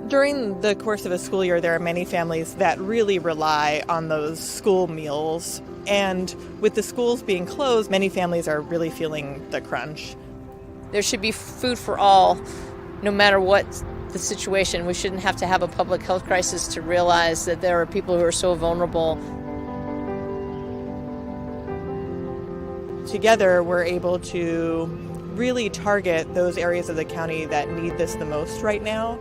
During the course of a school year, there are many families that really rely on those school meals. And with the schools being closed, many families are really feeling the crunch. There should be food for all, no matter what the situation. We shouldn't have to have a public health crisis to realize that there are people who are so vulnerable. Together, we're able to really target those areas of the county that need this the most right now.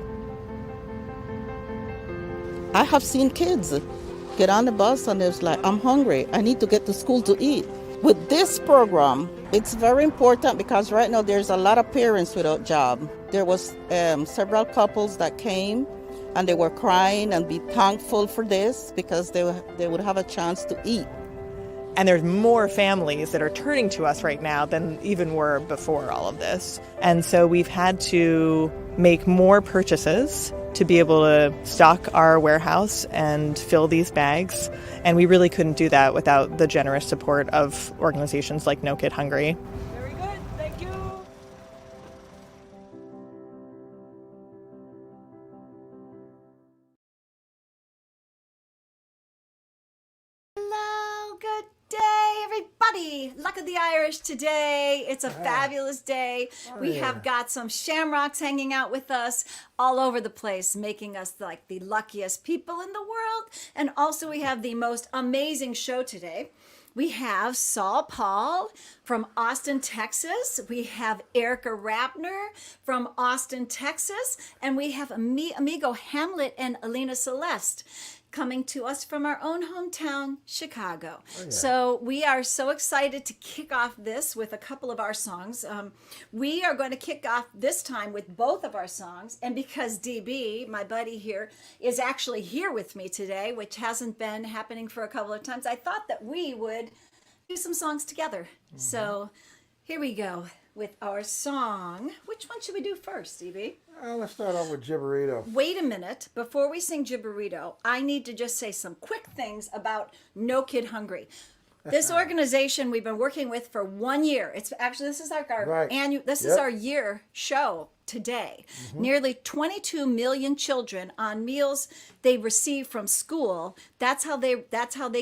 I have seen kids get on the bus and it's like, I'm hungry. I need to get to school to eat. With this program, it's very important because right now there's a lot of parents without job. There was several couples that came and they were crying and be thankful for this because they would have a chance to eat. And there's more families that are turning to us right now than even were before all of this. And so we've had to make more purchases to be able to stock our warehouse and fill these bags. And we really couldn't do that without the generous support of organizations like No Kid Hungry. Very good, thank you. Hello, good day, everybody. Luck of the Irish today. It's a fabulous day. We have got some shamrocks hanging out with us all over the place, making us like the luckiest people in the world. And also we have the most amazing show today. We have Saul Paul from Austin, Texas. We have Erica Rabner from Austin, Texas. And we have Amigo Hamlet and Alina Celeste coming to us from our own hometown, Chicago. So we are so excited to kick off this with a couple of our songs. We are going to kick off this time with both of our songs. And because DB, my buddy here, is actually here with me today, which hasn't been happening for a couple of times, I thought that we would do some songs together. So here we go with our song. Which one should we do first, DB? Let's start off with Gibberito. Wait a minute. Before we sing Gibberito, I need to just say some quick things about No Kid Hungry. This organization we've been working with for 1 year. It's actually, this is our annual, this is our year show today. Nearly 22 million children on meals they receive from school. That's how they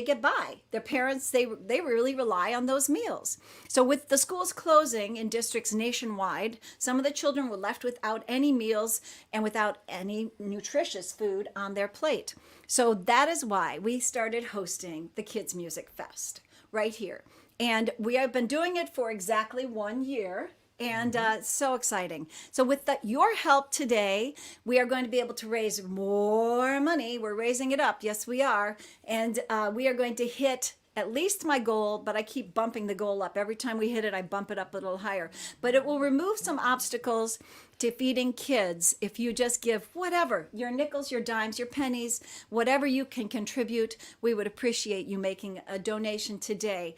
get by. Their parents, they really rely on those meals. So with the schools closing in districts nationwide, some of the children were left without any meals and without any nutritious food on their plate. So that is why we started hosting the Kids Music Fest right here. And we have been doing it for exactly 1 year. And so exciting. So with your help today, we are going to be able to raise more money. We're raising it up. Yes, we are. And we are going to hit at least my goal, but I keep bumping the goal up. Every time we hit it, I bump it up a little higher. But it will remove some obstacles to feeding kids if you just give whatever, your nickels, your dimes, your pennies, whatever you can contribute. We would appreciate you making a donation today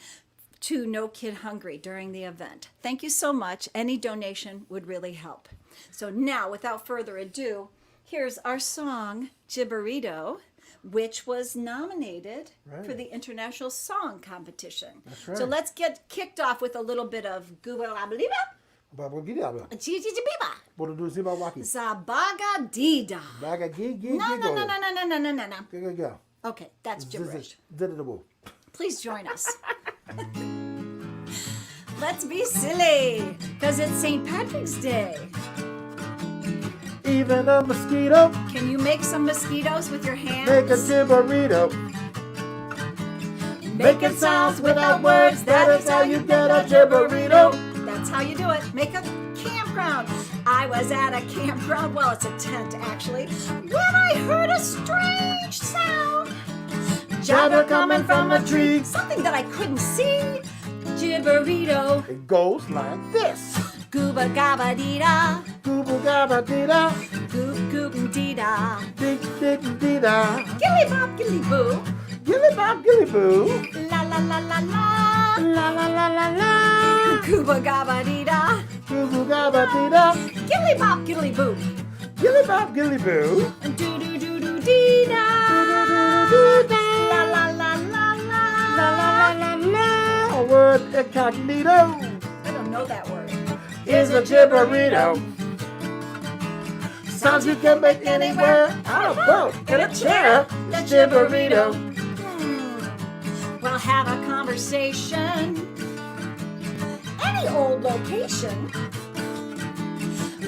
to No Kid Hungry during the event. Thank you so much. Any donation would really help. So now, without further ado, here's our song, Gibberito, which was nominated for the International Song Competition. That's right. So let's get kicked off with a little bit of Gubalabliba. Babagidaba. Jijijibiba. Bododuziba waki. Zabagadida. Baga gigi No. Go. Okay, that's gibberish. Zididable. Please join us. Let's be silly, because it's St. Patrick's Day. Even a mosquito. Can you make some mosquitoes with your hands? Make a gibberito. Making sounds without words, that is how you get a gibberito. That's how you do it. Make a campground. I was at a campground, well, it's a tent actually, when I heard a strange sound. Jabber coming from a tree, something that I couldn't see. Gibberito. It goes like this. Gooba gabba dee da. Gooba gabba dee da. Goop goop dee da. Dick dick dee da. Gilly bop gilly boo. Gilly bop gilly boo. La la la la la. La la la la la. Gooba gabba dee da. Gooba gabba dee da. Gilly bop gilly boo. Gilly bop gilly boo. Do do do do dee da. Do da. La la la la la. La la la la la. A word incognito. I don't know that word. Is a gibberito. sounds you can make anywhere. On a boat, in a chair, the Gibberito. We'll have a conversation. Any old location.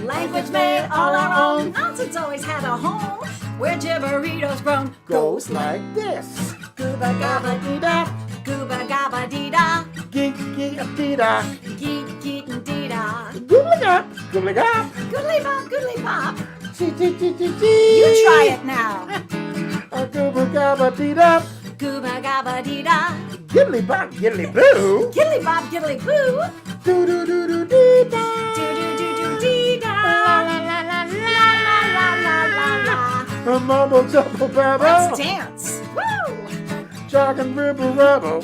Language made all our own. Nonsense always had a home. Where Gibberitos grown. Goes like this. Gooba gabba dee da. Gooba gabba dee da. Geek, geek, dee da. Geek, geek, and dee da. Goobly gop, goobly gop. Goodly bop, goodly bop. Chee, chee, chee, chee, chee. You try it now. Gooba gabba dee da. Gooba gabba dee da. Giddly bop, giddly boo. Giddly bop, giddly boo. Doo doo doo doo dee da. Do do do do dee da. La la la la la la la la. A mumble jumble babble. Let's dance. Woo! Jogging ribble rabble.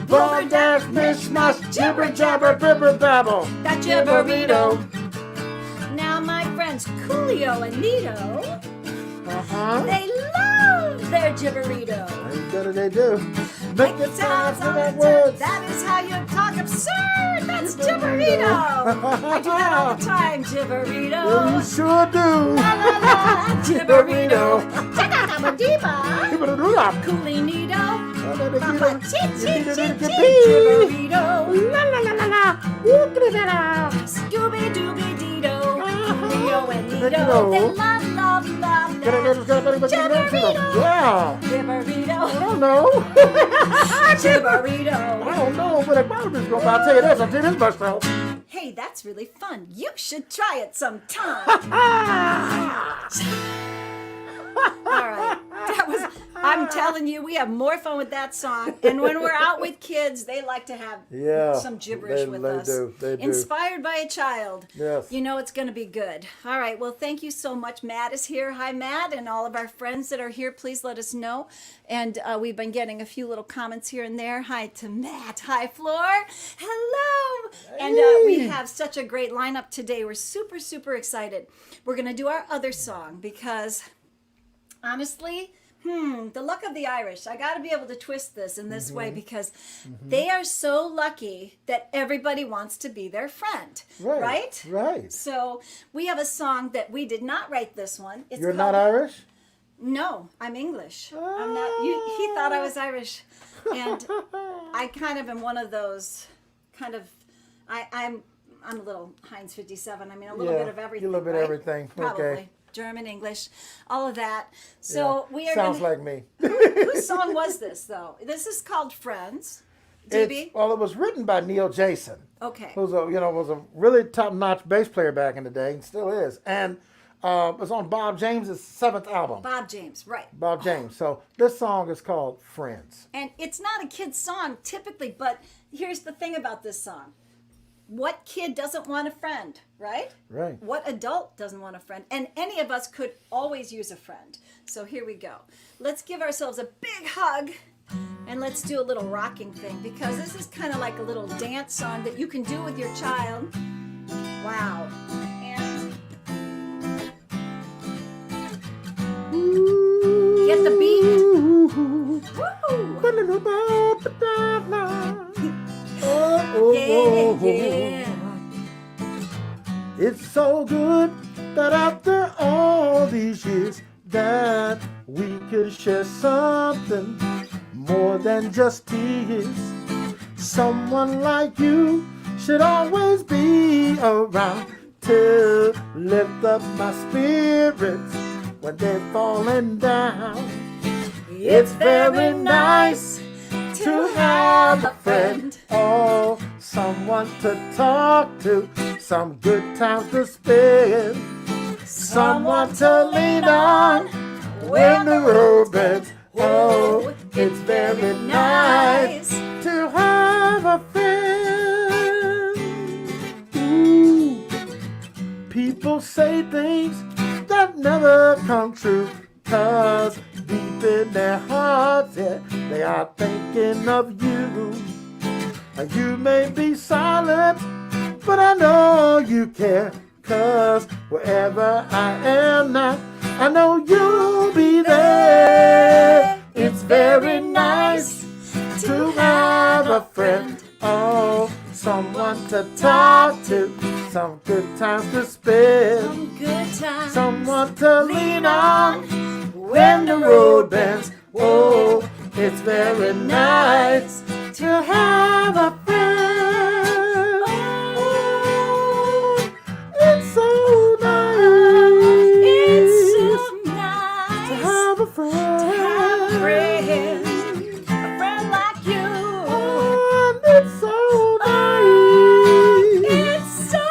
Ball dash mishmash jibber jabber bibber babble. That Gibberito. Now my friends Coolio and Nito, they love their Gibberito. What do they do? Make it sound Sounds for that on words. That is how you talk absurd. That's Gibberito. I do that all the time, Gibberito. Well, you sure do. La la la, Gibberito. Chaka-kabba-dee-ba. Coolinito. Gibberito. La la la la la. Scooby-Dooby-Doo. Leo and Nito. They love that. Gibberito. Yeah. Gibberito. I don't know. Gibberito. I don't know, but if I was just going to tell you this, I'll tell you this much though. Hey, that's really fun. You should try it sometime. All right. I'm telling you, we have more fun with that song. And when we're out with kids, they like to have some gibberish with us. They do. Inspired by a child. Yes. You know it's going to be good. All right. Well, thank you so much. Matt is here. Hi, Matt. And all of our friends that are here, please let us know. And we've been getting a few little comments here and there. Hi to Matt. Hi, Floor. Hello. And we have such a great lineup today. We're super, super excited. We're going to do our other song because, honestly, the luck of the Irish. I got to be able to twist this in this way because they are so lucky that everybody wants to be their friend. Right? Right. So we have a song that we did not write this one. It's You're called, not Irish? No, I'm English. I'm not. He thought I was Irish. And I kind of am one of those kind of, I'm a little Heinz 57. I mean, a little bit of everything. A little bit of everything. Probably. Okay. German, English, all of that. So we are Sounds like me. Whose song was this, though? This is called Friends. DB? Well, it was written by Neil Jason. Okay. Who was a really top-notch bass player back in the day, and still is. And it was on Bob James's 7th album. Bob James, right. Bob James. So this song is called Friends. And it's not a kid's song typically, but here's the thing about this song. What kid doesn't want a friend, right? Right. What adult doesn't want a friend? And any of us could always use a friend. So here we go. Let's give ourselves a big hug and let's do a little rocking thing because this is kind of like a little dance song that you can do with your child. Wow. And get the beat. Woo! Yeah. It's so good that after all these years that we could share something more than just tears. Someone like you should always be around to lift up my spirits when they're falling down. It's very nice to have a friend, oh, someone to talk to, some good times to spend, someone to lean on when the road bends. Oh, it's very nice to have a friend. Ooh. People say things that never come true, 'cause deep in their hearts, yeah, they are thinking of you. And you may be silent, but I know you care, 'cause wherever I am now, I know you'll be there. It's very nice to have a friend, oh, someone to talk to, some good times to spend, Some good times. someone to lean on when the road bends. Oh, it's very nice to have a friend. Oh, it's so nice. It's so nice to have a friend. to have a friend. A friend like you. Oh, and it's so nice It's so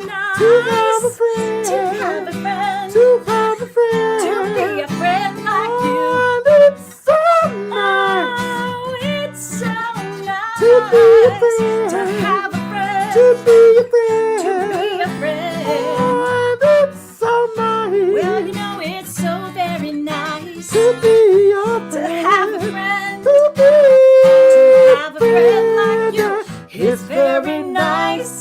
nice to have a friend. to have a friend. To have a friend. To be a friend like you. Oh, and it's so nice Oh, it's so nice to be a friend. to have a friend. To be a friend. To be a friend. Oh, and it's so nice Well, you know it's so very nice to be your friend. to have a friend. To be To have a friend like you. It's very nice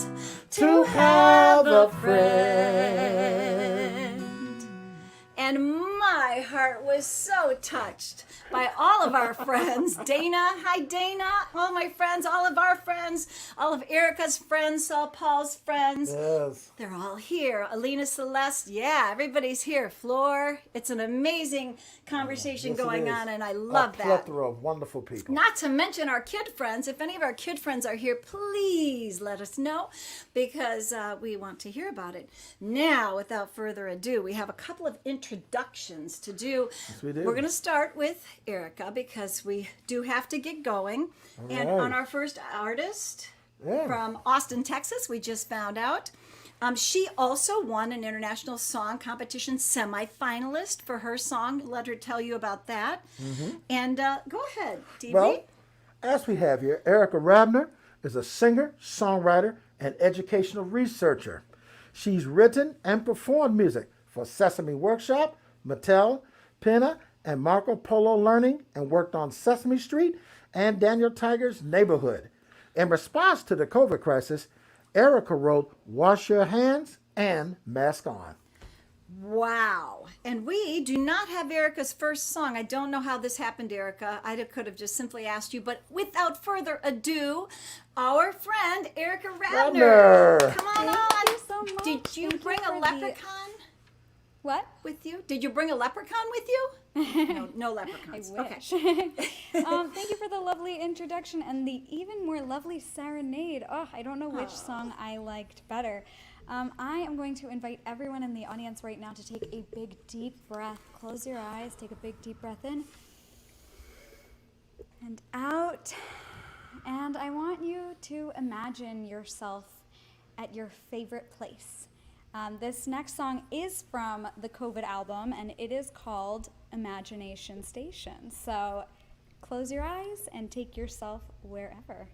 to have a friend. And my heart was so touched by all of our friends. Dana, hi Dana, all my friends, all of our friends, all of Erica's friends, Saul Paul's friends. Yes. They're all here. Alina, Celeste, yeah, everybody's here. Floor, it's an amazing conversation Yes, it going is. on, and I love A that. plethora of wonderful people. Not to mention our kid friends. If any of our kid friends are here, please let us know because we want to hear about it. Now, without further ado, we have a couple of introductions to do. Yes, we do. We're going to start with Erica because we do have to get going. And right. on our first artist Yeah. from Austin, Texas, we just found out. She also won an international song competition semifinalist for her song. Let her tell you about that. And go ahead, DB. Well, as we have here, Erica Rabner is a singer, songwriter, and educational researcher. She's written and performed music for Sesame Workshop, Mattel, Pena, and Marco Polo Learning, and worked on Sesame Street and Daniel Tiger's Neighborhood. In response to the COVID crisis, Erica wrote Wash Your Hands and Mask On. Wow. And we do not have Erica's first song. I don't know how this happened, Erica. I could have just simply asked you. But without further ado, our friend, Erica Rabner. Rabner. Come on Thank on. you so much. Did you Thank bring you a for the- leprechaun What? with you? Did you bring a leprechaun with you? No, no leprechauns. I Okay. wish. Thank you for the lovely introduction and the even more lovely serenade. Oh, I don't know which song I liked better. I am going to invite everyone in the audience right now to take a big, deep breath. Close your eyes. Take a big, deep breath in and out. And I want you to imagine yourself at your favorite place. This next song is from the COVID album, and it is called Imagination Station. So close your eyes and take yourself wherever.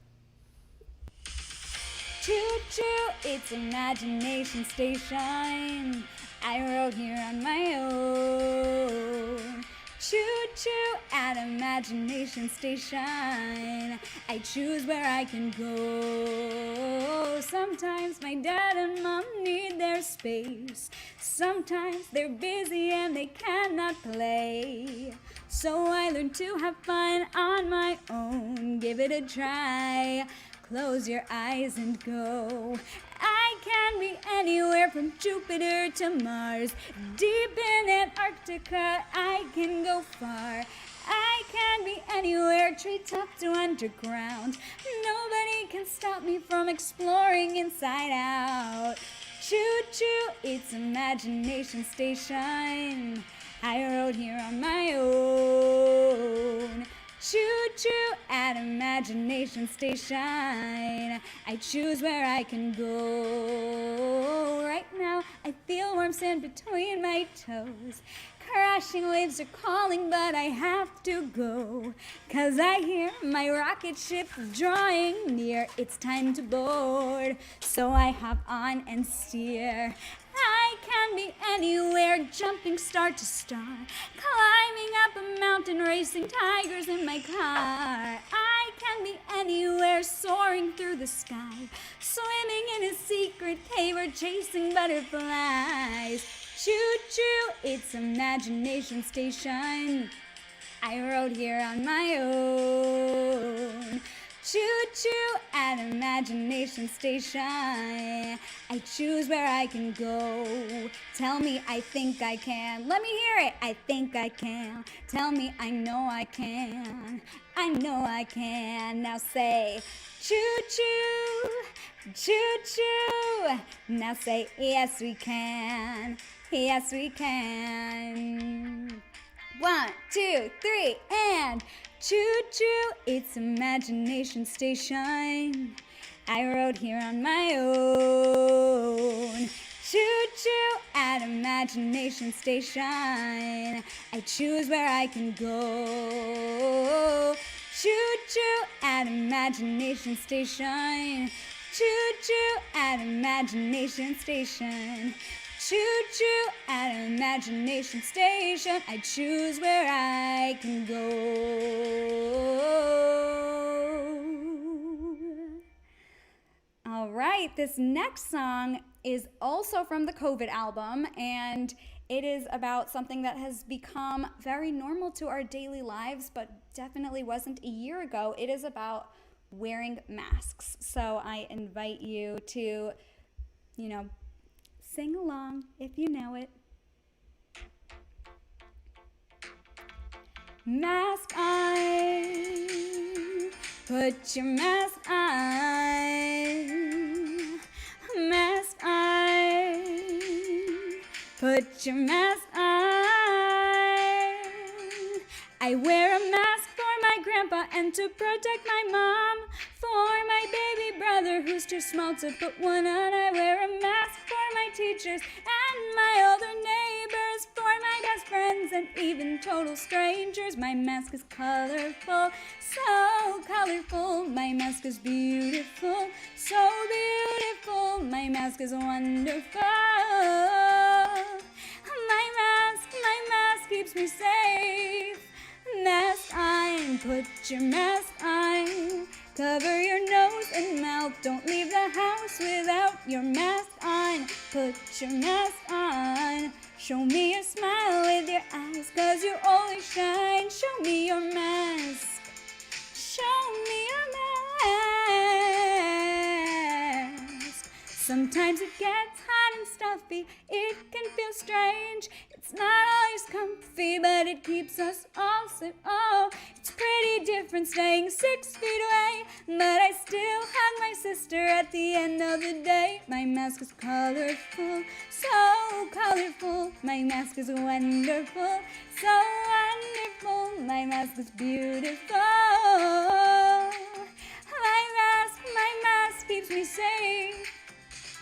Choo-choo, it's Imagination Station. I rode here on my own. Choo-choo at Imagination Station. I choose where I can go. Sometimes my dad and mom need their space. Sometimes they're busy and they cannot play. So I learned to have fun on my own. Give it a try. Close your eyes and go. I can be anywhere from Jupiter to Mars. Deep in Antarctica, I can go far. I can be anywhere, treetop to underground. Nobody can stop me from exploring inside out. Choo-choo, it's Imagination Station. I rode here on my own. Choo-choo at Imagination Station. I choose where I can go. Right now, I feel warm sand between my toes. Crashing waves are calling, but I have to go. 'Cause I hear my rocket ship drawing near. It's time to board, so I hop on and steer. I can be anywhere, jumping star to star. Climbing up a mountain, racing tigers in my car. I can be anywhere, soaring through the sky. Swimming in a secret cave or chasing butterflies. Choo-choo, it's Imagination Station. I rode here on my own. Choo-choo at Imagination Station. I choose where I can go. Tell me I think I can. Let me hear it. I think I can. Tell me I know I can. I know I can. Now say choo-choo, choo-choo. Now say yes we can. Yes we can. 1, 2, 3, and choo-choo, it's Imagination Station. I rode here on my own. Choo-choo at Imagination Station. I choose where I can go. Choo-choo at Imagination Station. Choo-choo at Imagination Station. Choo-choo at Imagination Station. I choose where I can go. All right, this next song is also from the COVID album, and it is about something that has become very normal to our daily lives, but definitely wasn't a year ago. It is about wearing masks. So I invite you to, sing along if you know it. Mask on, put your mask on. Mask on, put your mask on. I wear a mask for my grandpa and to protect my mom. For my baby brother who's too small to put one on. I wear a mask for my teachers and my older neighbors. For my best friends and even total strangers. My mask is colorful, so colorful. My mask is beautiful, so beautiful. My mask is wonderful. My mask keeps me safe. Mask on, put your mask on. Cover your nose and mouth. Don't leave the house without your mask on. Put your mask on. Show me your smile with your eyes, 'cause you always shine. Show me your mask. Show me your mask. Sometimes it gets hot and stuffy. It can feel strange. It's not always comfy, but it keeps us all safe. Oh, it's pretty different staying 6 feet away, but I still hug my sister at the end of the day. My mask is colorful, so colorful. My mask is wonderful, so wonderful. My mask is beautiful. My mask keeps me safe.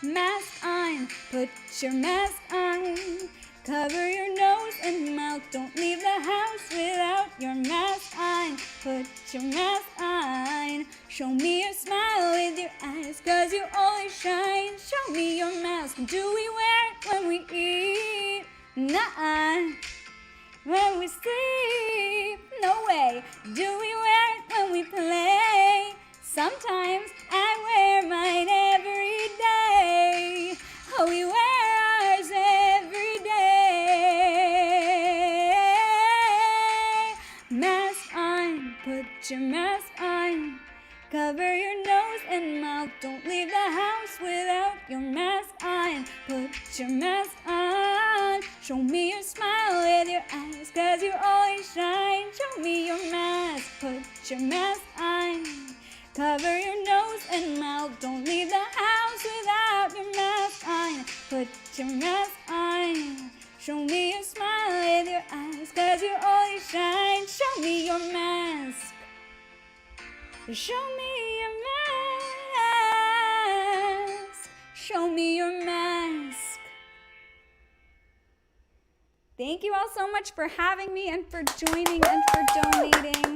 Mask on, put your mask on. Cover your nose and mouth. Don't leave the house without your mask on. Put your mask on. Show me your smile with your eyes, 'cause you always shine. Show me your mask. Do we wear it when we eat? Nuh-uh. When we sleep? No way. Do we wear it when we play? Sometimes I wear mine every day. Oh, we wear ours every day. Mask on, put your mask on. Cover your nose and mouth. Don't leave the house without your mask on. Put your mask on. Show me your smile with your eyes, 'cause you always shine. Show me your mask. Put your mask on. Cover your nose and mouth. Don't leave the house without your mask on. Put your mask on. Show me your smile with your eyes, 'cause you always shine. Show me your mask. Show me your mask. Show me your mask. Thank you all so much for having me and for joining and for donating.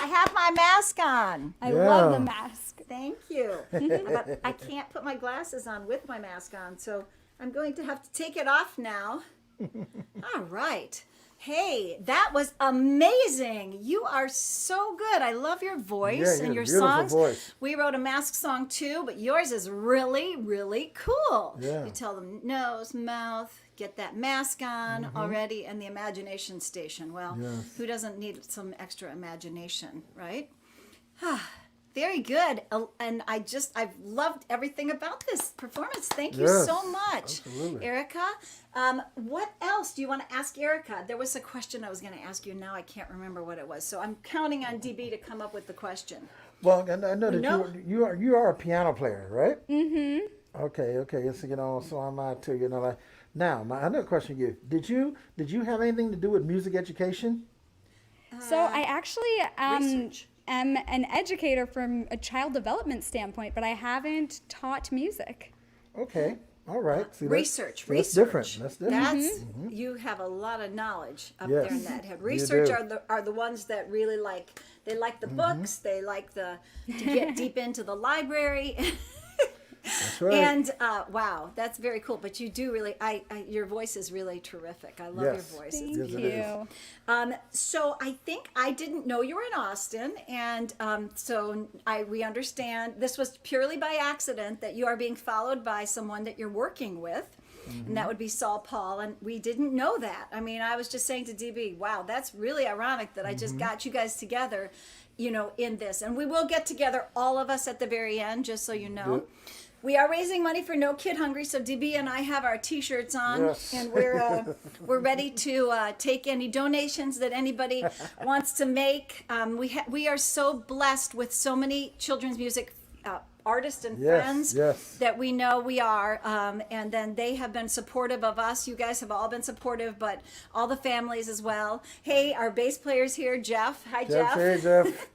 I have my mask on. I love the mask. Thank you. But I can't put my glasses on with my mask on, so I'm going to have to take it off now. All right. Hey, that was amazing. You are so good. I love your voice and your songs. Voice. We wrote a mask song too, but yours is really, really cool. Yeah. You tell them nose, mouth, get that mask on already, and the imagination station. Well, who doesn't need some extra imagination, right? very good. And I've loved everything about this performance. Thank you Yes, so much, absolutely. Erica. What else do you want to ask Erica? There was a question I was going to ask you. Now I can't remember what it was. So I'm counting on DB to come up with the question. Well, I know that No. you are a piano player, right? Mm-hmm. Okay. So so am I too. Like now, my other question to you: Did you have anything to do with music education? So I actually Research. am an educator from a child development standpoint, but I haven't taught music. Okay. All right. See, Research. That's different. That's different. That's you have a lot of knowledge up Yes, there in that head. you Research do. are the ones that really like the books. They like to get deep into the library. That's right. And wow, that's very cool. But you do really, your voice is really terrific. I love your Yes. voice. Thank Yes, it is. you. So I think I didn't know you were in Austin, and we understand this was purely by accident that you are being followed by someone that you're working with. And that would be Saul Paul, and we didn't know that. I mean, I was just saying to DB, wow, that's really ironic that I just got you guys together, in this. And we will get together, all of us at the very end, just so you know. We are raising money for No Kid Hungry, so DB and I have our T-shirts on, Yes. and we're ready to take any donations that anybody wants to make. We are so blessed with so many children's music artists and Yes, friends yes. that we know we are, and then they have been supportive of us. You guys have all been supportive, but all the families as well. Hey, our bass player's here, Jeff. Hi, Jeff. Hey, Jeff.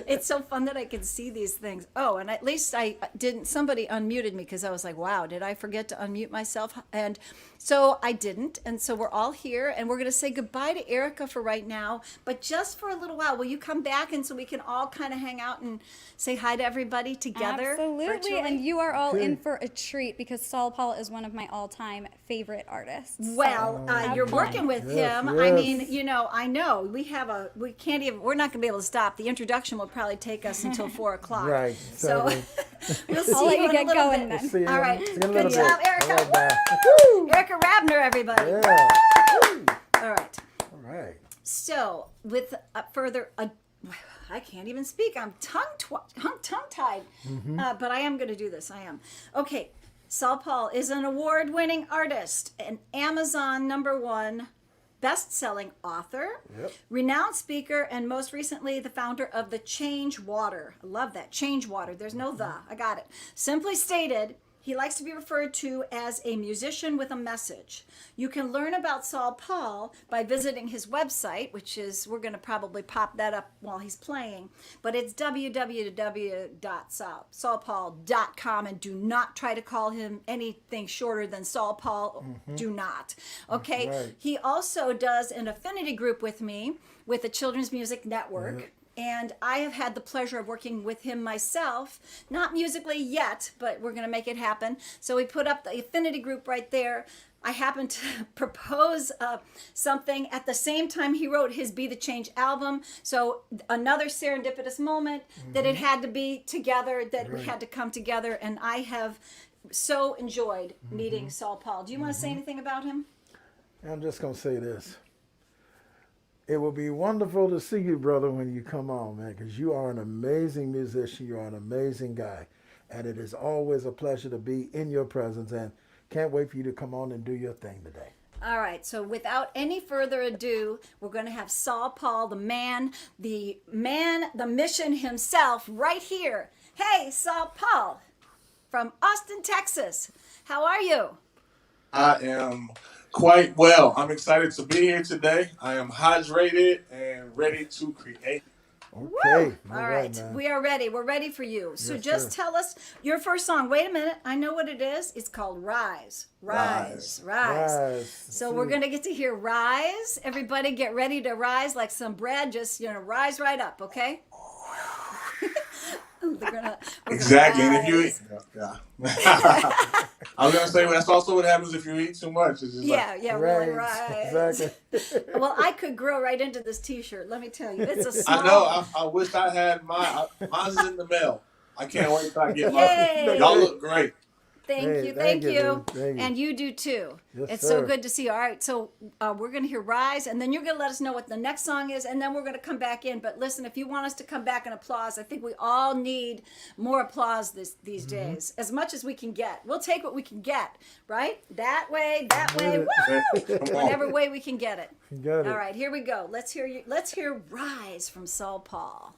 It's so fun that I can see these things. Oh, and at least I didn't, somebody unmuted me because I was like, wow, did I forget to unmute myself? And so I didn't. And so we're all here, and we're going to say goodbye to Erica for right now, but just for a little while. Will you come back and so we can all kind of hang out and say hi to everybody together? Absolutely, virtually? and you are all in for a treat because Saul Paul is one of my all-time favorite artists. Well, you're fun. working with Yes, him. I yes. mean, I know we can't even. We're not going to be able to stop. The introduction will probably take us until 4:00. Right, So we'll see I'll let you you in a get little bit. bit. See you All right. see you in a Good little job, bit. Erica. All right, bye. Woo! Erica Rabner, everybody. Yeah. All right. All right. So, with I can't even speak. I'm tongue-tied. But I am going to do this. I am. Okay. Saul Paul is an award-winning artist, an Amazon #1 best-selling author, renowned speaker, and most recently the founder of the Change Water. I love that. Change Water. There's no the. I got it. Simply stated, he likes to be referred to as a musician with a message. You can learn about Saul Paul by visiting his website, which is, we're going to probably pop that up while he's playing, but it's www.saulpaul.com, and do not try to call him anything shorter than Saul Paul. Do not. Okay? Right. He also does an affinity group with me with the Children's Music Network. And I have had the pleasure of working with him myself, not musically yet, but we're going to make it happen. So we put up the affinity group right there. I happened to propose something at the same time he wrote his Be the Change album. So another serendipitous moment that it had to be together, that we had to come together. And I have so enjoyed meeting Saul Paul. Do you want to say anything about him? I'm just going to say this. It will be wonderful to see you, brother, when you come on, man, because you are an amazing musician. You are an amazing guy. And it is always a pleasure to be in your presence, and can't wait for you to come on and do your thing today. All right, so without any further ado, we're going to have Saul Paul, the mission himself, right here. Hey, Saul Paul from Austin, Texas. How are you? I am quite well. I'm excited to be here today. I am hydrated and ready to create. Okay. All right, man. we are ready. We're ready for you. So Yes, just sir. tell us your first song. Wait a minute. I know what it is. It's called Rise. Rise. Rise. So we're going to get to hear Rise. Everybody get ready to rise like some bread. Just, rise right up, okay? we're Exactly. gonna And if you rise. eat, yeah. I was gonna say that's also what happens if you eat too much. It's just Yeah, really rise. Exactly. Well, I could grow right into this T-shirt. Let me tell you, it's a small. I know. I wish I had mine. Mine's in the mail. I can't wait till I get mine. Yay. Y'all look great. Thank you. Thank you. And you do too. Yes, it's sir. so good to see you. All right, so we're going to hear Rise, and then you're going to let us know what the next song is, and then we're going to come back in. But listen, if you want us to come back and applause, I think we all need more applause these days, as much as we can get. We'll take what we can get, right? That way, woo! Whatever way we can get it. Got it. All right, here we go. Let's hear Rise from Saul Paul.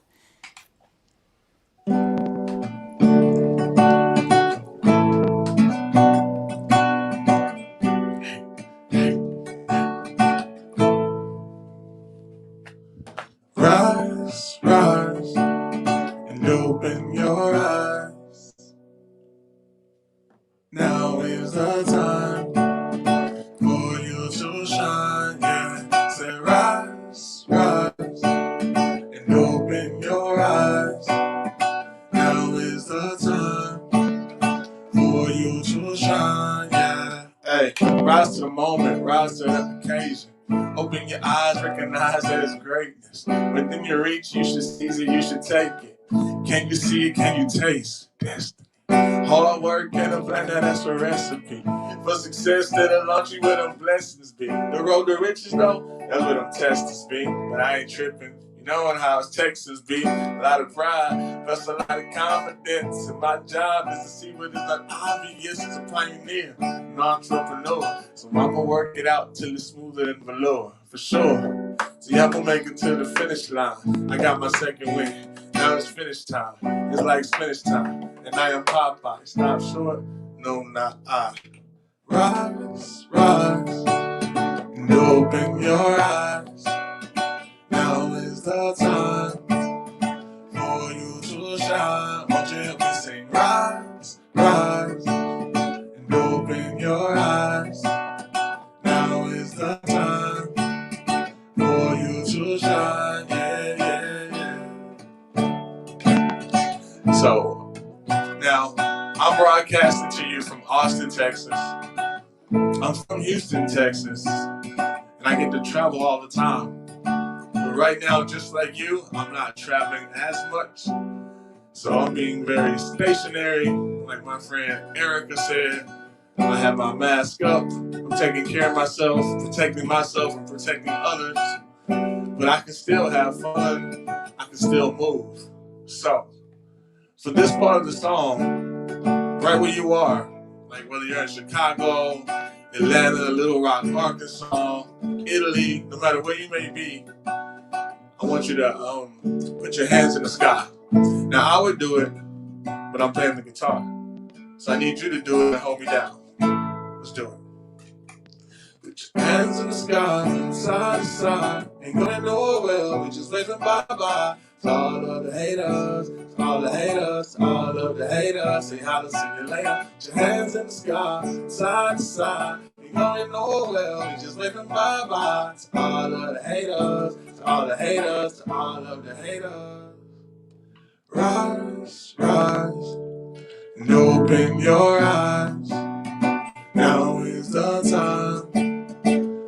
Rise, rise, and open your eyes. Now is the time for you to shine. Yeah, say rise, rise, and open your eyes. Now is the time for you to shine. Yeah, hey, rise to the moment, rise to the occasion. Open your eyes, recognize that it's greatness. Within your reach, you should seize it, you should take it. Can you see it? Can you taste destiny? Hard work and a plan, that's a recipe for success that'll launch you where them blessings be. The road to riches, though, that's where them testers be. But I ain't tripping. You know how it's Texas be. A lot of pride, plus a lot of confidence. And my job is to see what is not obvious as a pioneer, an entrepreneur. So I'ma work it out till it's smoother than velour, for sure. See, I'ma make it to the finish line. I got my second win. Now it's finish time. It's like finish time. And I am Popeye. Stop short? No, not I. Rise, rise, and open your eyes. Now is the time for you to shine. Won't you help me sing? Rise, rise, and open your eyes. Now is the time for you to shine. Yeah, yeah, yeah. So, now, I'm broadcasting to you from Austin, Texas. I'm from Houston, Texas, and I get to travel all the time. But right now, just like you, I'm not traveling as much. So I'm being very stationary, like my friend Erica said. I have my mask up. I'm taking care of myself, protecting myself and protecting others. But I can still have fun. I can still move. So, for this part of the song, right where you are, like whether you're in Chicago, Atlanta, Little Rock, Arkansas, Italy, no matter where you may be, I want you to put your hands in the sky. Now, I would do it, but I'm playing the guitar. So I need you to do it and hold me down. Let's do it. Put your hands in the sky, side to side. Ain't gonna know it well, we just waving bye-bye. To all of the haters, to all the haters, to all of the haters. Say holla, see you later. Put your hands in the sky, side to side. Ain't gonna know it well, we just waving bye-bye. To all of the haters, to all the haters, to all of the haters. Rise, rise, and open your eyes. Now is the time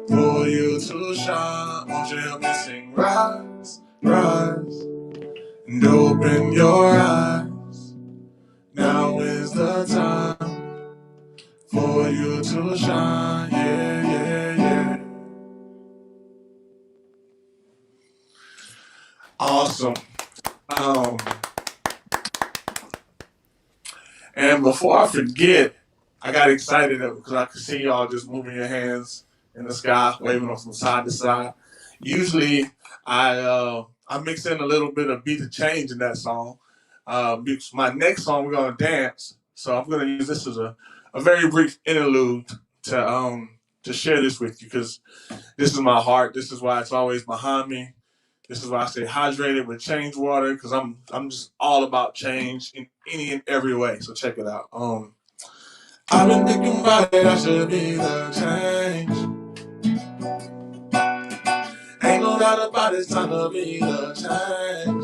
for you to shine. Won't you help me sing? Rise, rise, and open your eyes. Now is the time for you to shine. Yeah, yeah, yeah. Awesome. And before I forget, I got excited because I could see y'all just moving your hands in the sky, waving them from side to side. Usually, I mix in a little bit of beat of change in that song. Because my next song, we're gonna dance, so I'm gonna use this as a very brief interlude to share this with you because this is my heart. This is why it's always behind me. This is why I say hydrated with change water because I'm just all about change in any and every way. So check it out. I've been thinking about it, I should be the change. Ain't no doubt about it, it's time to be the change.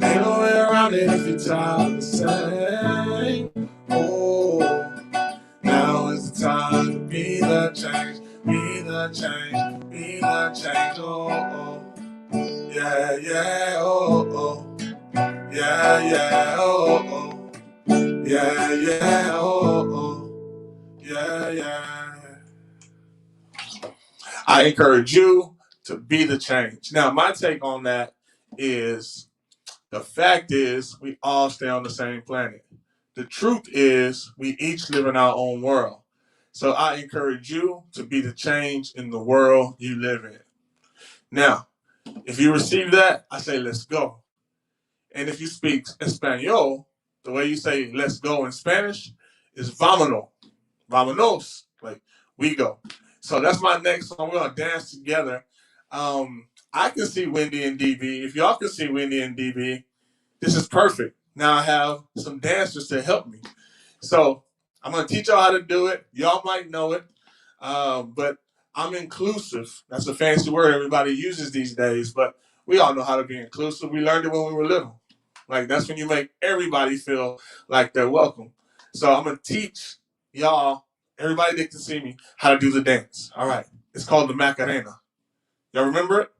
Ain't no way around it if you're tired of the same. Oh, now is the time to be the change. Be the change, be the change. Oh, oh. Yeah, yeah, oh, oh. Yeah, yeah, oh, oh. Yeah, yeah, oh, oh. Yeah, yeah. I encourage you to be the change. Now, my take on that is the fact is we all stay on the same planet. The truth is we each live in our own world. So I encourage you to be the change in the world you live in. Now, if you receive that, I say let's go. And if you speak Espanol, the way you say let's go in Spanish is vámonos. Vámonos. Like we go. So that's my next song. We're gonna dance together. I can see Wendy and DB. If y'all can see Wendy and DB, this is perfect. Now I have some dancers to help me. So I'm gonna teach y'all how to do it. Y'all might know it, but I'm inclusive. That's a fancy word everybody uses these days, but we all know how to be inclusive. We learned it when we were little. Like that's when you make everybody feel like they're welcome. So I'm gonna teach y'all, everybody that can see me, how to do the dance. All right. It's called the Macarena. Y'all remember it?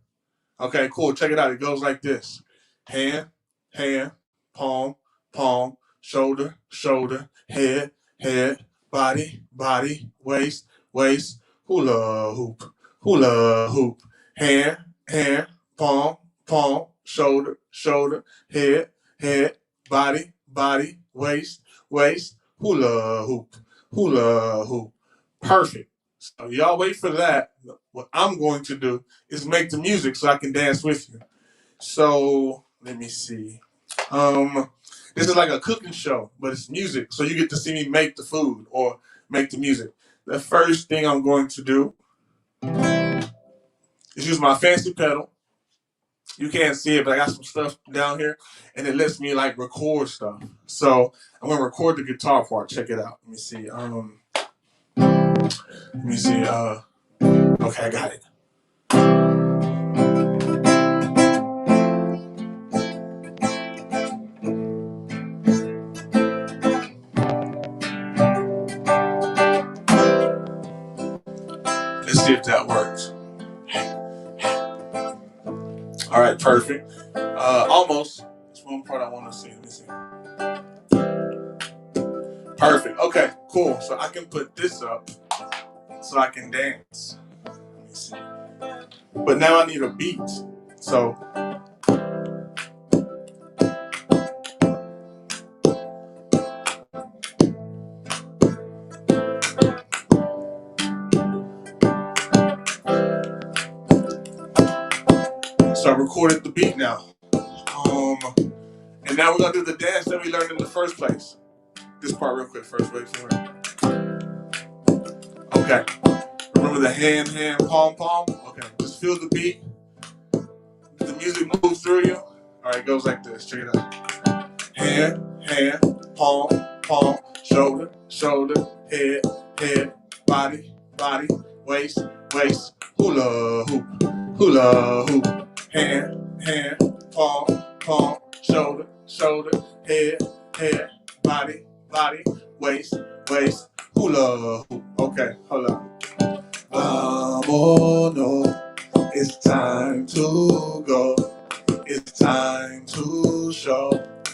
Okay, cool. Check it out. It goes like this. Hand, hand, palm, palm, shoulder, shoulder, head, head, body, body, waist, waist, hula hoop, hand, hand, palm, palm, shoulder, shoulder, head, head, body, body, waist, waist, hula hoop. Perfect. So y'all wait for that. What I'm going to do is make the music so I can dance with you. So let me see. This is like a cooking show, but it's music. So you get to see me make the food or make the music. The first thing I'm going to do is use my fancy pedal. You can't see it, but I got some stuff down here, and it lets me like record stuff. So I'm gonna record the guitar part. Check it out. Let me see. Okay, I got it. Let's see if that works. All right, perfect. Almost. There's one part I want to see. Let me see. Perfect. Okay, cool. So I can put this up so I can dance. Let me see. But now I need a beat. So I recorded the beat now. And now we're gonna do the dance that we learned in the first place. This part real quick first, wait for it. Okay. Remember the hand, hand, palm, palm? Okay, just feel the beat. The music moves through you. All right, it goes like this. Check it out. Hand, hand, palm, palm, shoulder, shoulder, head, head, body, body, waist, waist, hula hoop, hand, hand, palm, palm, shoulder, shoulder, head, head, body, body, waist, waist, hula hoop. Okay, hold on. Vámonos, it's time to go. It's time to show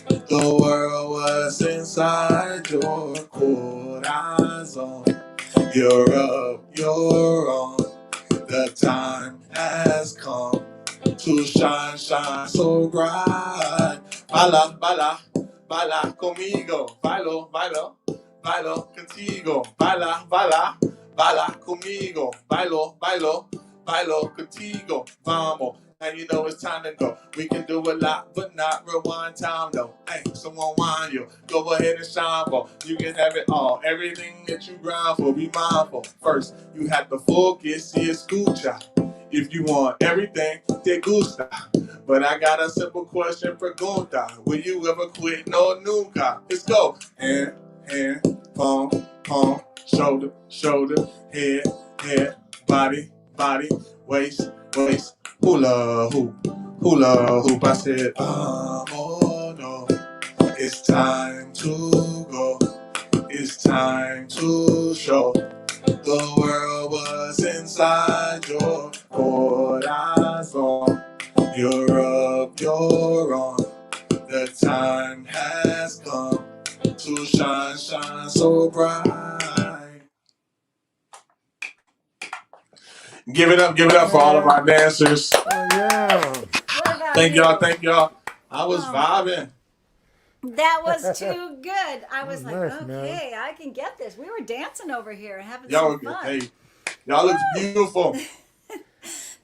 the world what's inside your corazon. You're up, you're on. The time has come to shine, shine so bright. Baila, baila, baila conmigo. Bailo, bailo, bailo contigo. Baila, baila, baila conmigo. Bailo, bailo, bailo contigo. Vamos. And you know it's time to go. We can do a lot, but not rewind time though. Hey, someone whine you. Go ahead and shine for. You can have it all. Everything that you grind for, be mindful. First, you have to focus y escucha. If you want everything, te gusta. But I got a simple question, pregunta. Will you ever quit? No, nunca. Let's go. Hand, hand, palm, palm, shoulder, shoulder, head, head, body, body, waist, waist, hula hoop, hula hoop. I said, oh no, it's time to go. It's time to show the world what's inside your corazon. You're up, you're on. The time has come to shine, shine so bright. Give it up for all of our dancers. Oh, yeah. What about Thank you? y'all. I was vibing. That was too good. I was like, nice, okay, I can get this. We were dancing over here and having Y'all, some fun. hey, y'all look beautiful.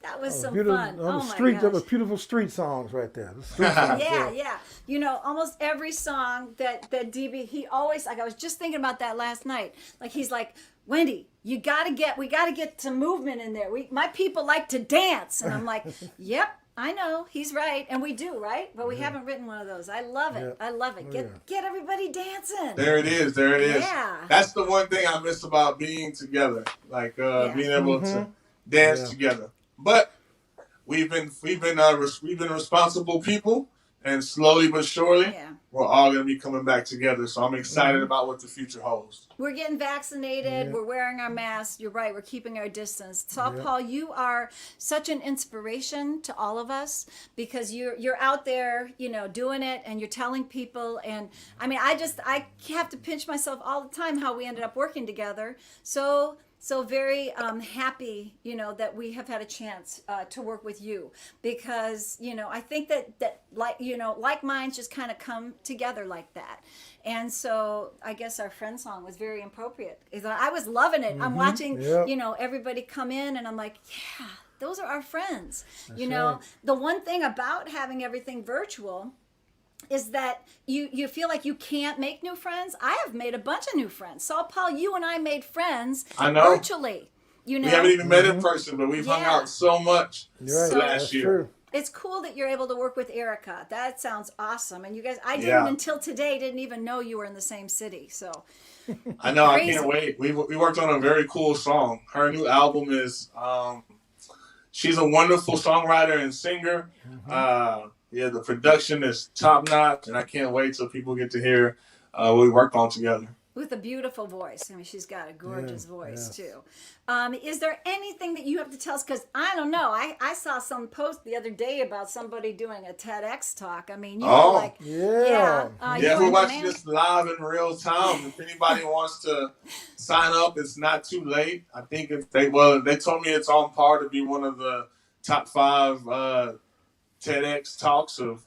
That was some Beautiful, fun. on the Oh my street, gosh. there was beautiful street songs right there. The street songs, Yeah. You know, almost every song that DB, he always, like, I was just thinking about that last night. Like, he's like, Wendy, we got to get some movement in there. My people like to dance. And I'm like, yep, I know, he's right. And we do, right? But we haven't written one of those. I love it. Yeah. I love it. Get everybody dancing. There it is. Yeah. That's the one thing I miss about being together, like being able to dance together. But we've been responsible people, and slowly but surely, we're all gonna be coming back together. So I'm excited about what the future holds. We're getting vaccinated. We're wearing our masks. You're right. We're keeping our distance. Saul Paul, you are such an inspiration to all of us because you're out there, you know, doing it, and you're telling people. And I mean, I have to pinch myself all the time how we ended up working together. So very happy, you know, that we have had a chance to work with you because, you know, I think that like, you know, like minds just kind of come together like that. And so I guess our friend song was very appropriate. I was loving it. I'm watching, you know, everybody come in and I'm like, yeah, those are our friends. That's you know, right. The one thing about having everything virtual is that you feel like you can't make new friends. I have made a bunch of new friends. Saul Paul, you and I made friends virtually. You know, we haven't even met in person, but we've hung out so much last year. True. It's cool that you're able to work with Erica. That sounds awesome. And you guys, I didn't until today, didn't even know you were in the same city. So I know, crazy. I can't wait. We worked on a very cool song. Her new album is, she's a wonderful songwriter and singer. The production is top notch, and I can't wait till people get to hear what we worked on together. With a beautiful voice. I mean, she's got a gorgeous voice too. Is there anything that you have to tell us? Because I don't know. I saw some post the other day about somebody doing a TEDx talk. I mean, you were like, we're watching this live in real time. If anybody wants to sign up, it's not too late. I think they told me it's on par to be one of the top 5 TEDx talks of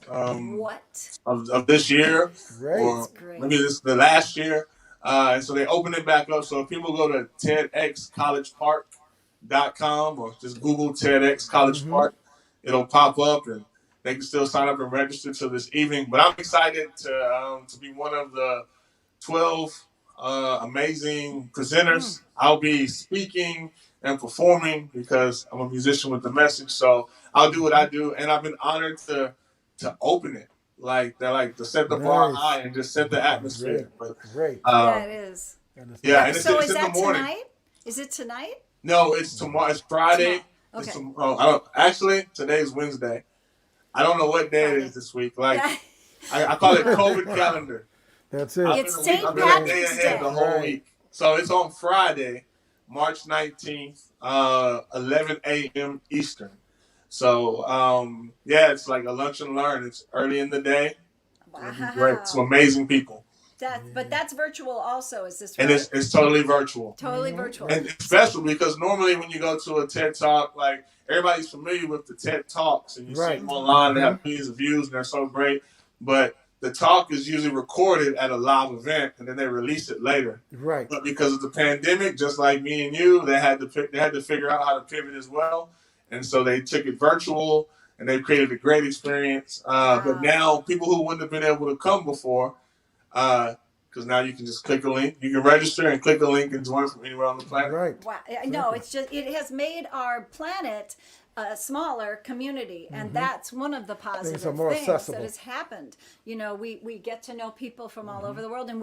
this year, or maybe this the last year. And so they opened it back up. So if people go to TEDxcollegepark.com or just Google TEDx College Park, it'll pop up and they can still sign up and register till this evening. But I'm excited to be one of the 12 amazing presenters. I'll be speaking and performing because I'm a musician with a message. So I'll do what I do. And I've been honored to open it. Like to set the bar high and just set the atmosphere. Great. That is. Yeah. And so it's is in that the morning. tonight? Is it tonight? No, it's tomorrow. It's Friday. Okay. Actually, today's Wednesday. I don't know what day it is this week. Like I call it COVID calendar. That's it. It's St. I've Patrick's been a day ahead the whole week. So it's on Friday, March 19th, 11 a.m. Eastern. So, it's like a lunch and learn. It's early in the day. Wow. Great. Some amazing people. But that's virtual also, is this right? And it's totally virtual. Totally virtual. And it's special because normally when you go to a TED Talk, like everybody's familiar with the TED Talks and you see them online, they have millions of views and they're so great. But the talk is usually recorded at a live event and then they release it later. Right. But because of the pandemic, just like me and you, they had to figure out how to pivot as well. And so they took it virtual, and they created a great experience. But now people who wouldn't have been able to come before, because now you can just click a link. You can register and click a link and join from anywhere on the planet. Right. Wow. No, it's just, it has made our planet a smaller community, and that's one of the positive things that has happened. You know, we get to know people from all over the world, and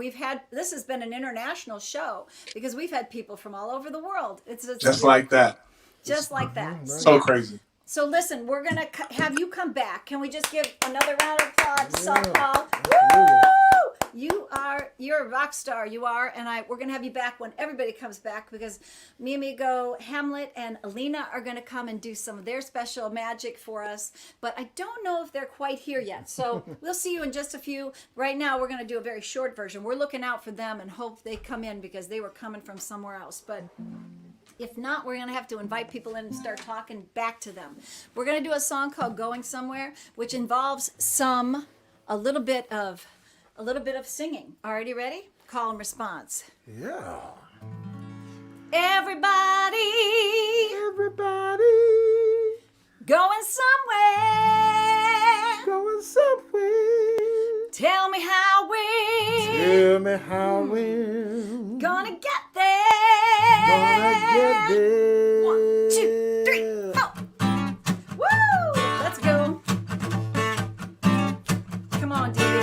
this has been an international show because we've had people from all over the world. It's just like that. Just like that. So crazy. So listen, we're going to have you come back. Can we just give another round of applause to Saul Paul? Woo! You're a rock star. You are, and we're gonna have you back when everybody comes back because me, Amigo, Hamlet, and Alina are gonna come and do some of their special magic for us. But I don't know if they're quite here yet. So we'll see you in just a few. Right now, we're gonna do a very short version. We're looking out for them and hope they come in because they were coming from somewhere else. But if not, we're gonna have to invite people in and start talking back to them. We're gonna do a song called "Going Somewhere," which involves a little bit of singing. Already ready? Call and response. Yeah. Everybody going somewhere. Tell me how we're gonna get there. 1, 2, 3, 4. Woo! Let's go. Come on, DB.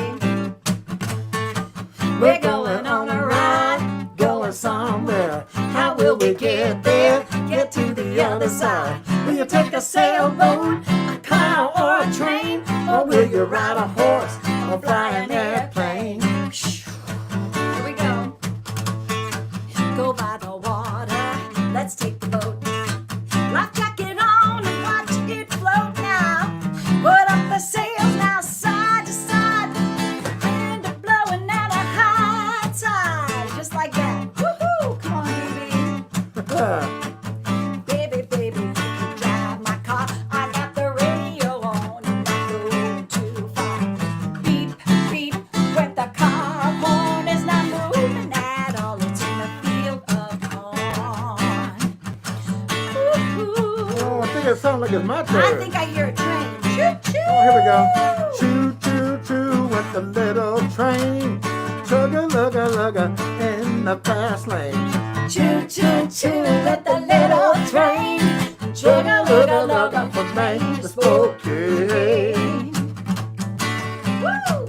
We're going on a ride, going somewhere. How will we get there? Get to the other side. Will you take a sailboat, a car, or a train? Or will you ride a horse or fly an airplane? Here we go. Go by the water, let's take the boat. Life jacket on and watch it float now. Put up the sails now, side to side. Wind a blowing out a high tide. Just like that. Woohoo! Come on, baby. Baby, you can drive my car. I got the radio on and not going too far. Beep, beep, with the car horn is not moving at all. It's in a field of corn. Woo-hoo. Oh, I think it sounds like it's my turn. I think I hear a train. Choo choo. Oh, here we go. Choo choo choo with the little train. Chugga lugga lugga in the fast lane. Choo choo choo with the little train. Chugga lugga lugga from Maine to Spokane. Woo!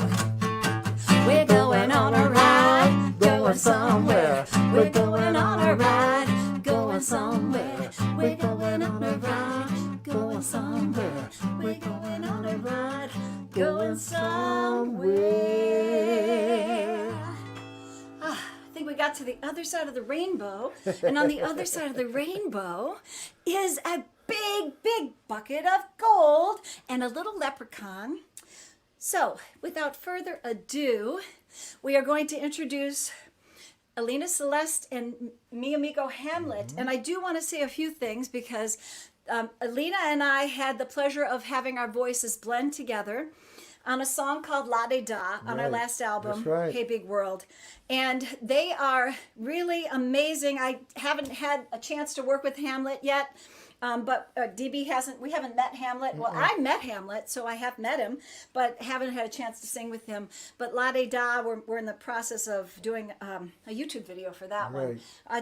We're going on a ride, going somewhere. We're going on a ride, going somewhere. We're going on a ride, going somewhere. We're going on a ride, going somewhere. I think we got to the other side of the rainbow, and on the other side of the rainbow is a big, big bucket of gold and a little leprechaun. So, without further ado, we are going to introduce Alina, Celeste, and me, Amigo, Hamlet. And I do want to say a few things because Alina and I had the pleasure of having our voices blend together on a song called La De Da on our last album, Hey Big World. And they are really amazing. I haven't had a chance to work with Hamlet yet. But DB we haven't met Hamlet. Well, I met Hamlet, so I have met him, but haven't had a chance to sing with him. But La De Da, we're in the process of doing a YouTube video for that one.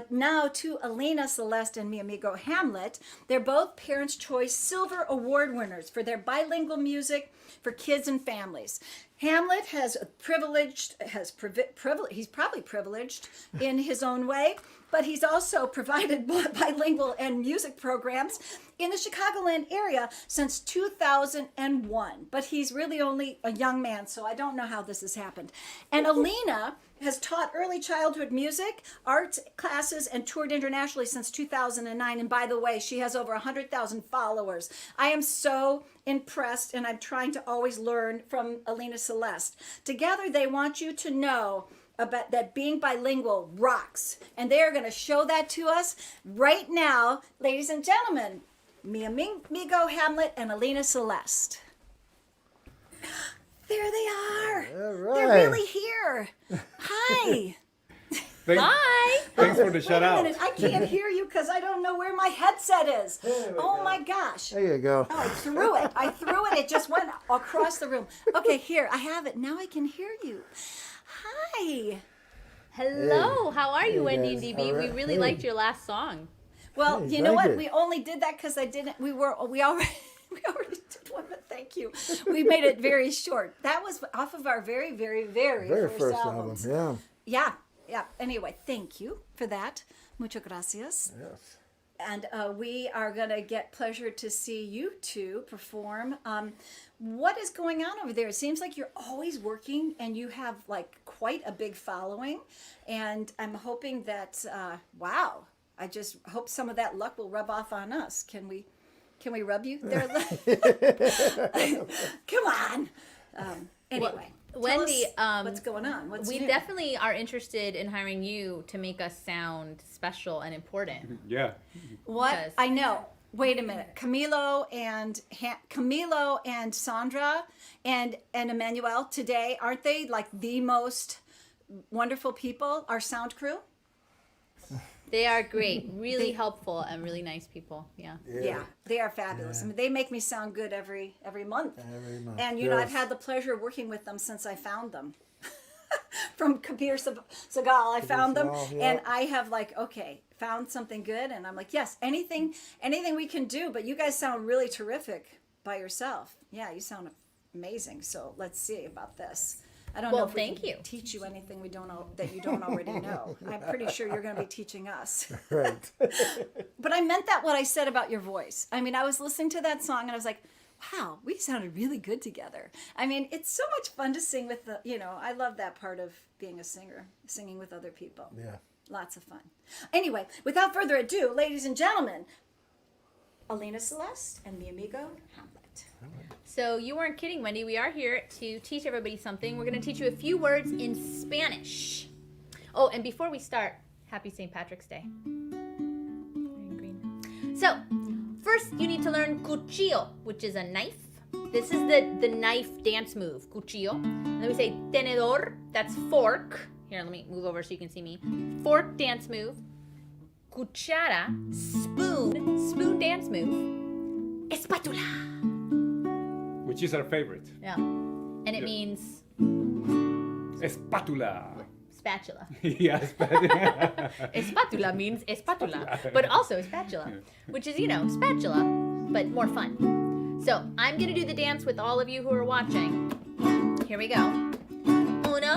Now to Alina, Celeste, and me, Amigo, Hamlet. They're both Parents' Choice Silver Award winners for their bilingual music for kids and families. Hamlet he's probably privileged in his own way, but he's also provided bilingual and music programs in the Chicagoland area since 2001. But he's really only a young man, so I don't know how this has happened. And Alina has taught early childhood music, arts classes, and toured internationally since 2009. And by the way, she has over 100,000 followers. I am so impressed, and I'm trying to always learn from Alina, Celeste. Together, they want you to know about that being bilingual rocks. And they are going to show that to us right now. Ladies and gentlemen, me, Amigo, Hamlet, and Alina, Celeste. There they are. All right. They're really here. Hi. Hi. Thanks for the shout out. I can't hear you because I don't know where my headset is. Oh my gosh. There you go. Oh, I threw it. It just went across the room. Okay, here. I have it. Now I can hear you. Hi. Hello. How are you, Wendy and DB? All right. We really liked your last song. Well, Hey, you know thank what? you. We only did that because we already did one, but thank you. We made it very short. That was off of our very, very, very, Very first album. albums. Yeah. Anyway, thank you for that. Muchas gracias. Yes. And we are going to get pleasure to see you two perform. What is going on over there? It seems like you're always working and you have like quite a big following. And I'm hoping that, wow, I just hope some of that luck will rub off on us. Can we rub you there? Come on. Anyway. Wendy, what's going on? We new? definitely are interested in hiring you to make us sound special and important. Yeah. What? Because- I know. Wait a minute. Camilo and Sandra and Emmanuel today, aren't they like the most wonderful people, our sound crew? They are great, really helpful, and really nice people. Yeah. Yeah, they are fabulous. I mean, they make me sound good every month. Every month. And you know, I've had the pleasure of working with them since I found them. From Kabir Sagal, I found them, and I have found something good, and I'm like, yes, anything we can do. But you guys sound really terrific by yourself. Yeah, you sound amazing. So let's see about this. I don't know if we can teach you anything that you don't already know. I'm pretty sure you're going to be teaching us. Right. But I meant that what I said about your voice. I mean, I was listening to that song and I was like, wow, we sounded really good together. I mean, it's so much fun to sing with I love that part of being a singer, singing with other people. Yeah. Lots of fun. Anyway, without further ado, ladies and gentlemen, Alina, Celeste, and the Amigo, Hamlet. So you weren't kidding, Wendy. We are here to teach everybody something. We're going to teach you a few words in Spanish. Oh, and before we start, happy St. Patrick's Day. Green. So, first you need to learn cuchillo, which is a knife. This is the knife dance move, cuchillo. And then we say tenedor, that's fork. Here, let me move over so you can see me. Fork dance move. Cuchara, spoon dance move. Espátula. Which is our favorite. Yeah. And it means Espátula. spatula. Yeah, spatula. Espátula means espátula, but also spatula, which is, spatula, but more fun. So I'm going to do the dance with all of you who are watching. Here we go. Uno,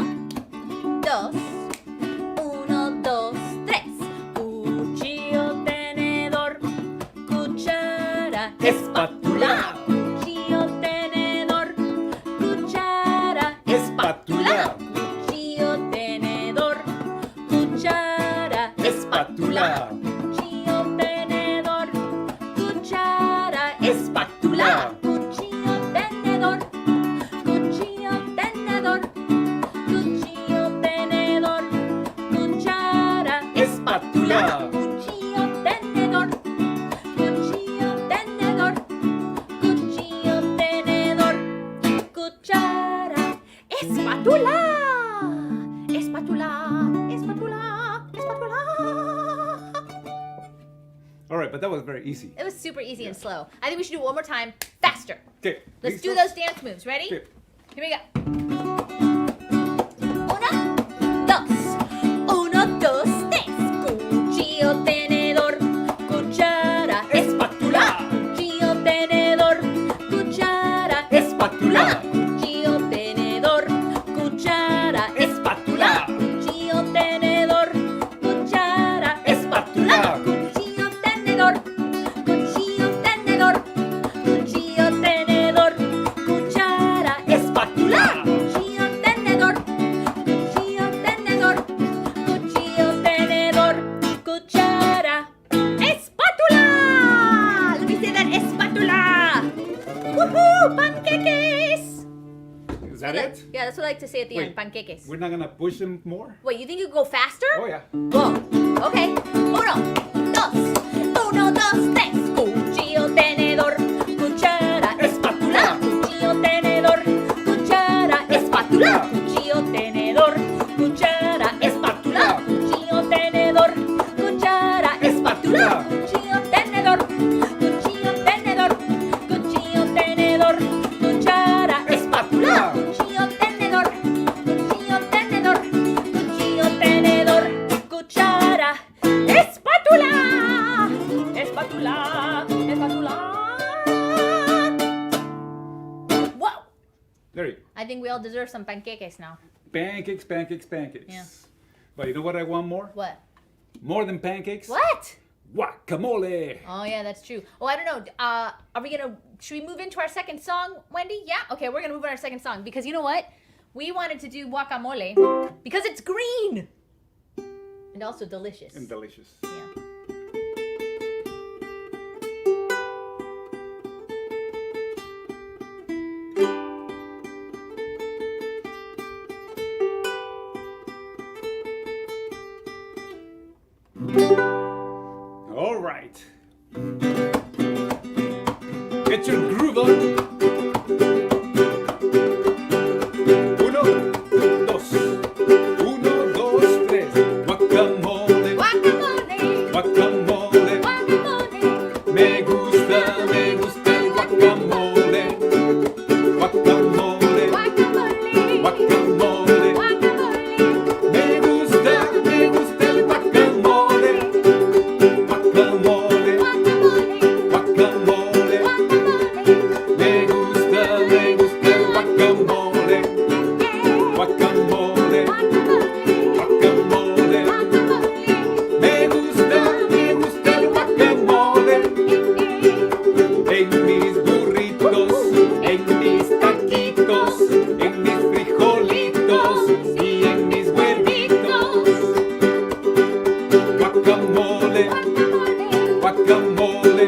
dos, tres. Cuchillo, tenedor, cuchara, espátula. Cuchillo, tenedor, cuchara, espátula. Cuchillo, tenedor, cuchara, espátula. Cuchillo, tenedor, cuchara, espátula. Cuchillo, tenedor, cuchillo, tenedor, cuchillo, tenedor, cuchara, espátula. Cuchillo, tenedor, cuchillo, tenedor, cuchillo, tenedor, cuchara, espátula. Espátula, espátula, espátula. All right, but that was very easy. It was super easy and slow. I think we should do it one more time, faster. Okay. Let's do those dance moves. Ready? Okay. Here we go. Uno, dos, tres. Cuchillo, tenedor, cuchara, espátula. Cuchillo, tenedor, cuchara, espátula. Cuchillo, tenedor, cuchara, espátula. Cuchillo, tenedor, cuchara, espátula. Cuchillo, tenedor, cuchillo, tenedor, cuchillo, tenedor, cuchara, espátula. Cuchillo, tenedor, cuchillo, tenedor, cuchillo, tenedor, cuchara, espátula. Let me say that, espátula. Woohoo, pancakes. Is that it? Yeah, that's what I like to say at the Wait, end, pancakes. We're not gonna push them more? Wait, you think you can go faster? Oh yeah. Whoa. Okay. Uno, dos, tres. Cuchillo, tenedor, cuchara, espátula. Cuchillo, tenedor, cuchara, espátula. Cuchillo, tenedor, cuchara, espátula. Cuchillo, tenedor, cuchara, espátula. Cuchillo, tenedor, cuchillo, tenedor, cuchillo, tenedor, cuchara, espátula. Cuchillo, tenedor, cuchillo, tenedor, cuchillo, tenedor, cuchara, espátula. Espátula, espátula. Whoa! There you go. I think we all deserve some pancakes now. Pancakes. Yeah. But you know what I want more? What? More than pancakes? What? Guacamole. Oh yeah, that's true. Oh, I don't know. Should we move into our second song, Wendy? Yeah. Okay, we're gonna move on our second song because you know what? We wanted to do guacamole because it's green and also delicious. And delicious. Yeah. All right. Get your groove on. Uno, dos. Uno, dos, tres. Guacamole. Guacamole. Guacamole. Guacamole. Me gusta el guacamole. Guacamole. Guacamole. Guacamole. Guacamole. Me gusta el guacamole. Guacamole. Guacamole. Me gusta el guacamole. Guacamole. Guacamole. Me gusta el guacamole. En mis burritos, en mis taquitos, en mis frijolitos y en mis huevitos. Guacamole, guacamole,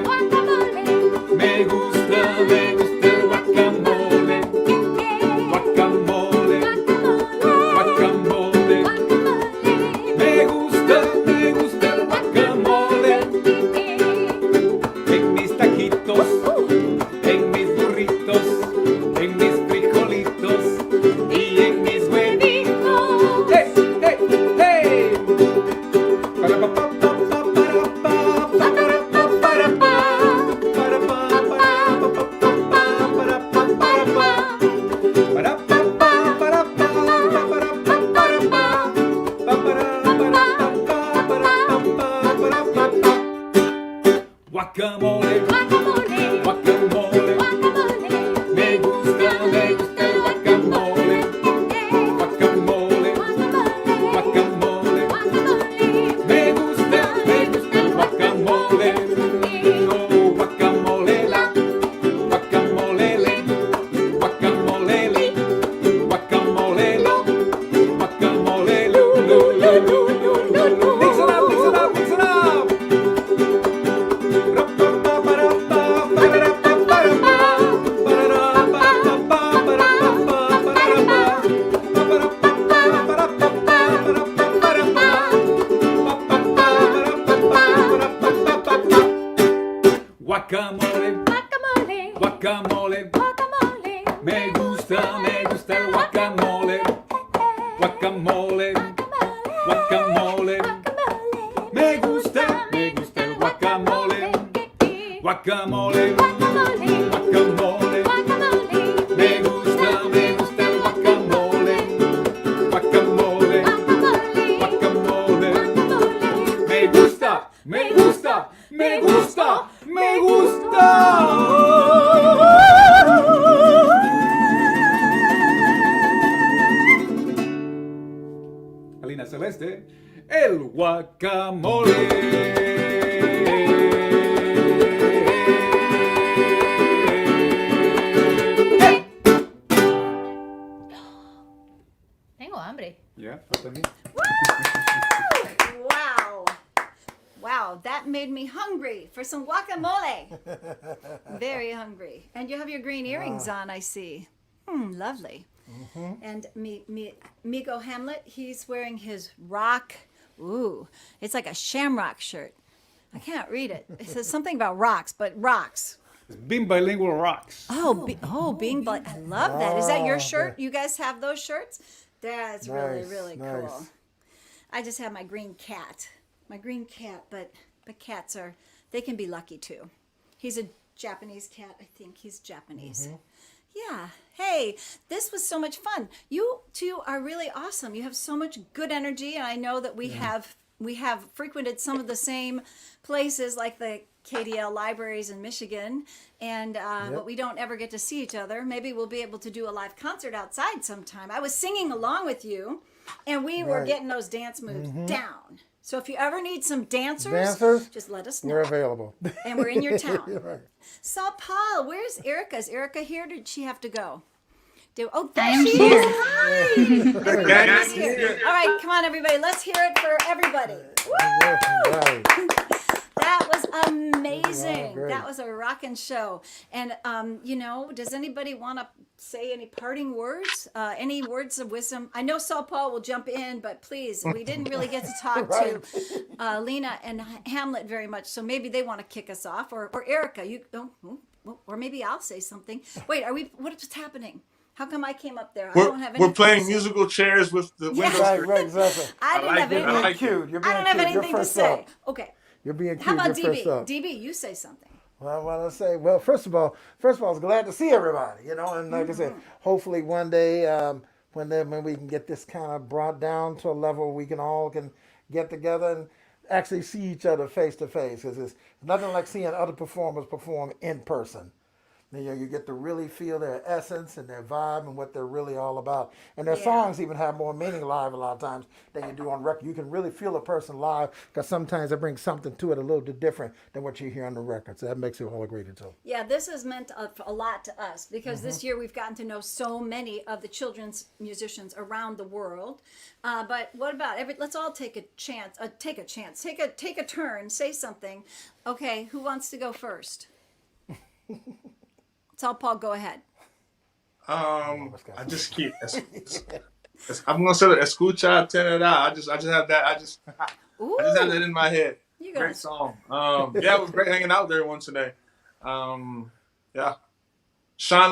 me gusta el guacamole. Guacamole, guacamole, me gusta el guacamole. En mis taquitos, en mis burritos, en mis frijolitos y en mis huevitos. ¡Hey, hey, hey! Para pa pa pa pa para pa para pa para pa para pa para pa para pa para pa para pa para pa para pa. Guacamole, Guacamole. guacamole, Guacamole. me gusta el guacamole. Guacamole, guacamole, me gusta el guacamole. Oh, guacamolela, guacamolele, guacamolele, guacamolelo, guacamolelo, lu, lu, lu, lu, lu, lu. Mix it up, mix it up, mix it up. Guacamole, Guacamole. guacamole, Guacamole. me gusta el guacamole. Guacamole, guacamole, me gusta el guacamole. Guacamole, guacamole, me gusta el guacamole. Guacamole, guacamole, me gusta, me gusta, me gusta, me gusta. Alina Celeste, el guacamole. Hey. Tengo hambre. Yeah, falta a mí. Wow. Wow, that made me hungry for some guacamole. Very hungry. And you have your green earrings on, I see. Lovely. And Amigo Hamlet, he's wearing his rock. Ooh, it's like a shamrock shirt. I can't read it. It says something about rocks, but rocks. Being bilingual rocks. Being I love that. Is that your shirt? You guys have those shirts? That's really, really cool. I just have my green cat. But cats they can be lucky too. He's a Japanese cat. I think he's Japanese. Yeah. Hey, this was so much fun. You two are really awesome. You have so much good energy, and I know that we have frequented some of the same places like the KDL libraries in Michigan, and but we don't ever get to see each other. Maybe we'll be able to do a live concert outside sometime. I was singing along with you And we were Right. getting those dance moves down. So if you ever need some dancers, just let us know. We're available. And we're in your town. Right. Saul Paul, where's Erica? Is Erica here? Did she have to go? There am she here. is. Hi. Everybody's here. All right, come on, everybody. Let's hear it for everybody. Woo! Right. That was amazing. Wow, That was a rocking show. And, does anybody want to say any parting words? Any words of wisdom? I know Saul Paul will jump in, but please, we didn't really get to talk to Alina and Hamlet very much. So maybe they want to kick us off. Or Erica, or maybe I'll say something. Wait, what's happening? How come I came up there? I don't have anything. We're playing musical chairs with the windows. Right, exactly. I didn't have anything. You're being cute. You're being I don't have cute. You're anything to first say. up. Okay. You're being cute. How about You're first DB? up. DB, you say something. Well, what I say? Well, first of all, I was glad to see everybody. And like I said, hopefully one day, when we can get this kind of brought down to a level where we can all get together and actually see each other face to face, because it's nothing like seeing other performers perform in person. You get to really feel their essence and their vibe and what they're really all about. And their songs even have more meaning live a lot of times than you do on record. You can really feel a person live because sometimes they bring something to it a little bit different than what you hear on the record. So that makes it all greater too. Yeah, this has meant a lot to us because this year we've gotten to know so many of the children's musicians around the world. But what about let's all take a chance. Take a turn. Say something. Okay, who wants to go first? Saul Paul, go ahead. I just keep. I'm gonna say that. Escucha, tenera. I just have that. I just have that in my head. Great song. It was great hanging out there once today. Shine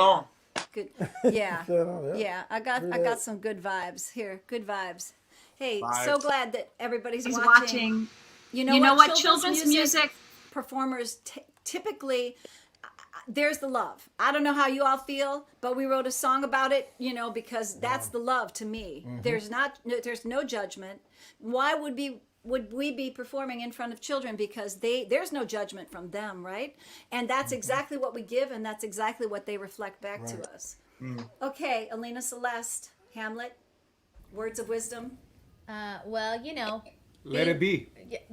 on. Good. Yeah. Yeah. I got some good vibes here. Good vibes. Hey, so glad that everybody's watching. You know what? Children's music performers typically. There's the love. I don't know how you all feel, but we wrote a song about it, because that's the love to me. There's no judgment. Why would we be performing in front of children? Because there's no judgment from them, right? And that's exactly what we give, and that's exactly what they reflect back to us. Okay, Alina, Celeste, Hamlet, words of wisdom. Let it be.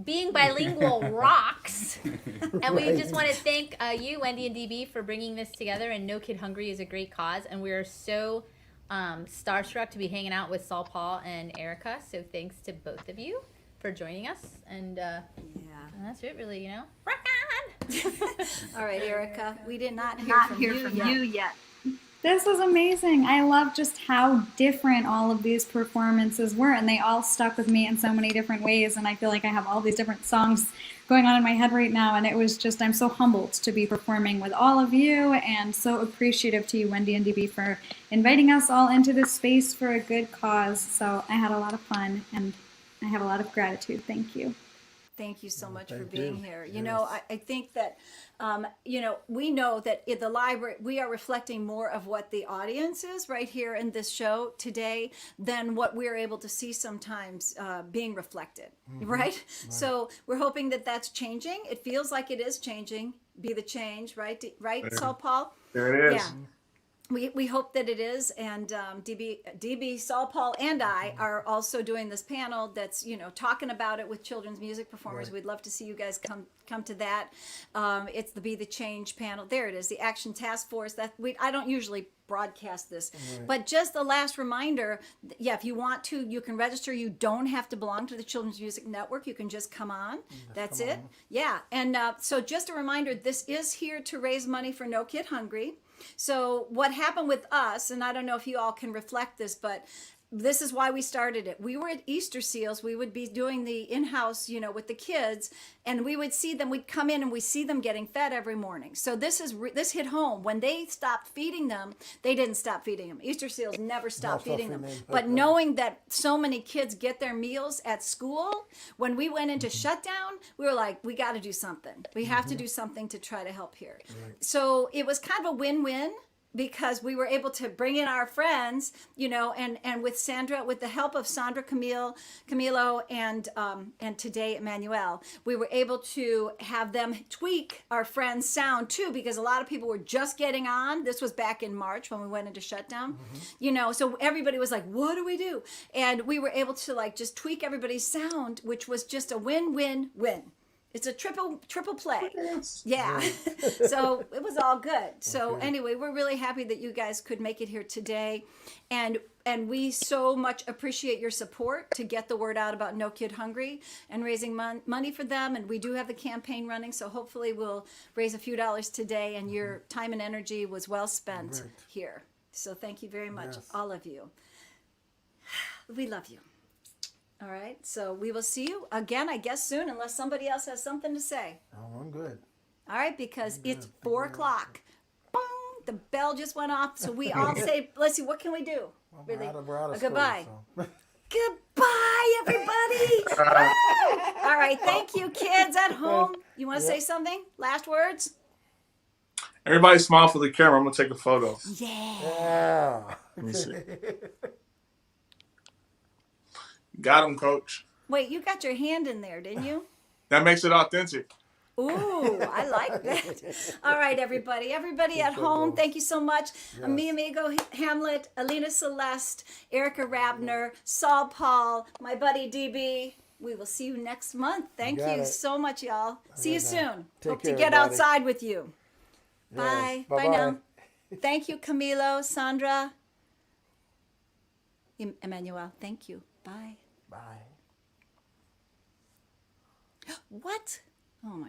Being bilingual rocks. And we just want to thank you, Wendy and DB, for bringing this together. And No Kid Hungry is a great cause. And we are so starstruck to be hanging out with Saul Paul and Erica. So thanks to both of you for joining us. And that's it, really, Rock on! All right, Erica, we did not hear from you yet. This was amazing. I love just how different all of these performances were, and they all stuck with me in so many different ways, and I feel like I have all these different songs going on in my head right now, and it was just, I'm so humbled to be performing with all of you, and so appreciative to you, Wendy and DB, for inviting us all into this space for a good cause. So I had a lot of fun, and I have a lot of gratitude. Thank you. Thank you so much for being here. I think that, we know that in the library, we are reflecting more of what the audience is right here in this show today than what we're able to see sometimes being reflected, right? So we're hoping that that's changing. It feels like it is changing. Be the change, right? Right, Saul Paul? There it is. Yeah. We hope that it is, and DB, Saul Paul, and I are also doing this panel that's talking about it with children's music performers. We'd love to see you guys come to that. It's the Be the Change panel. There it is, the Action Task Force. I don't usually broadcast this, but just the last reminder. Yeah, if you want to, you can register. You don't have to belong to the Children's Music Network. You can just come on. That's it. Yeah, and so just a reminder. This is here to raise money for No Kid Hungry. So what happened with us, and I don't know if you all can reflect this, but this is why we started it. We were at Easter Seals. We would be doing the in-house, with the kids, and we would see them. We'd come in and we see them getting fed every morning. So this hit home. When they stopped feeding them, they didn't stop feeding them. Easter Seals never stopped feeding them. But knowing that so many kids get their meals at school, when we went into shutdown, we were like, we got to do something. We have to do something to try to help here. So it was kind of a win-win. because we were able to bring in our friends, you know, and with Sandra, with the help of Sandra Camilo, and today Emmanuel, we were able to have them tweak our friends' sound too, because a lot of people were just getting on. This was back in March when we went into shutdown, you know, so everybody was like, what do we do? And we were able to like just tweak everybody's sound, which was just a win-win-win. It's a triple play. Yeah. So it was all good. So anyway, we're really happy that you guys could make it here today. And we so much appreciate your support to get the word out about No Kid Hungry and raising money for them. And we do have the campaign running. So hopefully we'll raise a few dollars today, and your time and energy was well spent here. So thank you very much, all of you. We love you. All right, so we will see you again, I guess, soon, unless somebody else has something to say. Oh, I'm good. All right, because it's 4 o'clock. Boom, the bell just went off, so we all say, let's see, what can we do? Well, Really? we're out of Goodbye. School, so. Goodbye, everybody. All right, thank you, kids at home. You want to say something? Last words? Everybody smile for the camera. I'm going to take a photo. Yeah. Let me see. Got him, Coach. Wait, you got your hand in there, didn't you? That makes it authentic. Ooh, I like that. All right, everybody. Everybody at home, thank you so much. Yes. Me, Amigo, Hamlet, Alina, Celeste, Erica Rabner, Saul Paul, my buddy DB. We will see you next month. Thank you so much, y'all. See you soon. Hope to get outside with you. Bye. Bye now. Thank you, Camilo, Sandra, Emmanuel. Thank you. Bye. Bye. What? Oh my God.